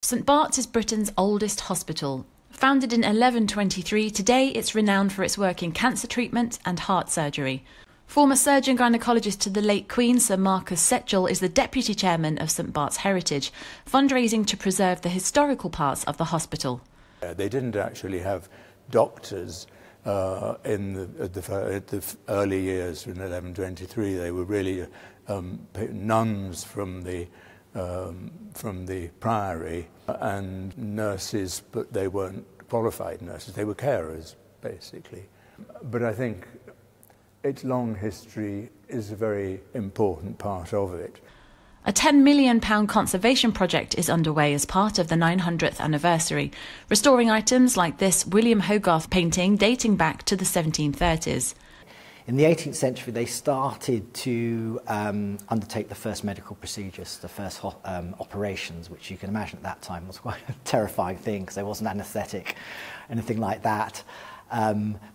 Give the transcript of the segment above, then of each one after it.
St. Bart's is Britain's oldest hospital. Founded in 1123, today it's renowned for its work in cancer treatment and heart surgery. Former surgeon gynaecologist to the late Queen, Sir Marcus Setchell, is the deputy chairman of St. Bart's Heritage, fundraising to preserve the historical parts of the hospital. They didn't actually have doctors in the early years in 1123. They were really nuns from the priory and nurses, but they weren't qualified nurses. They were carers, basically. But I think its long history is a very important part of it. A £10 million conservation project is underway as part of the 900th anniversary, restoring items like this William Hogarth painting dating back to the 1730s. In the 18th century, they started to undertake the first medical procedures, the first operations, which you can imagine at that time was quite a terrifying thing because there wasn't anaesthetic, anything like that.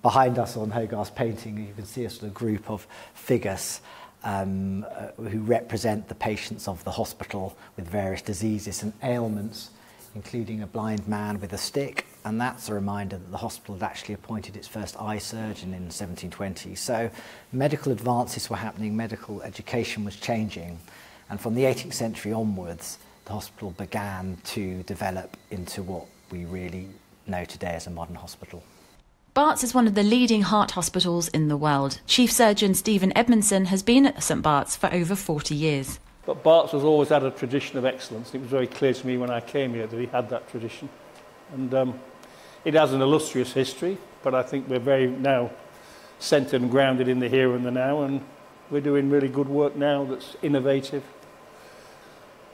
Behind us on Hogarth's painting, you can see a sort of group of figures who represent the patients of the hospital with various diseases and ailments, including a blind man with a stick, and that's a reminder that the hospital had actually appointed its first eye surgeon in 1720. So medical advances were happening, medical education was changing, and from the 18th century onwards, the hospital began to develop into what we really know today as a modern hospital. Bart's is one of the leading heart hospitals in the world. Chief Surgeon Stephen Edmondson has been at St. Bart's for over 40 years. But Bart's has always had a tradition of excellence. It was very clear to me when I came here that he had that tradition. And it has an illustrious history, but I think we're very now centred and grounded in the here and the now, and we're doing really good work now that's innovative.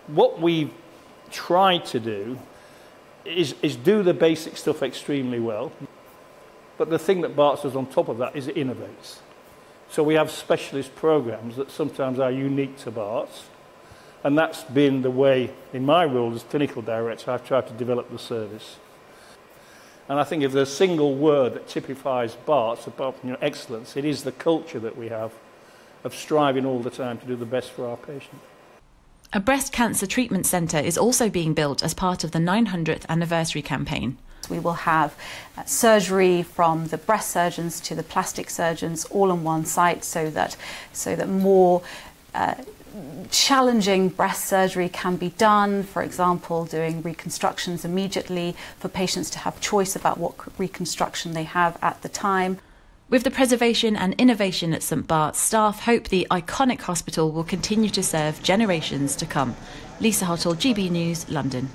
What we've tried to do is do the basic stuff extremely well, but the thing that Bart's does on top of that is it innovates. So we have specialist programmes that sometimes are unique to Bart's, and that's been the way, in my role as clinical director, I've tried to develop the service. And I think if there's a single word that typifies Bart's about excellence, it is the culture that we have of striving all the time to do the best for our patients. A breast cancer treatment centre is also being built as part of the 900th anniversary campaign. We will have surgery from the breast surgeons to the plastic surgeons all on one site so that more challenging breast surgery can be done, for example, doing reconstructions immediately for patients to have choice about what reconstruction they have at the time. With the preservation and innovation at St. Bart's, staff hope the iconic hospital will continue to serve generations to come. Lisa Hartle, GB News, London.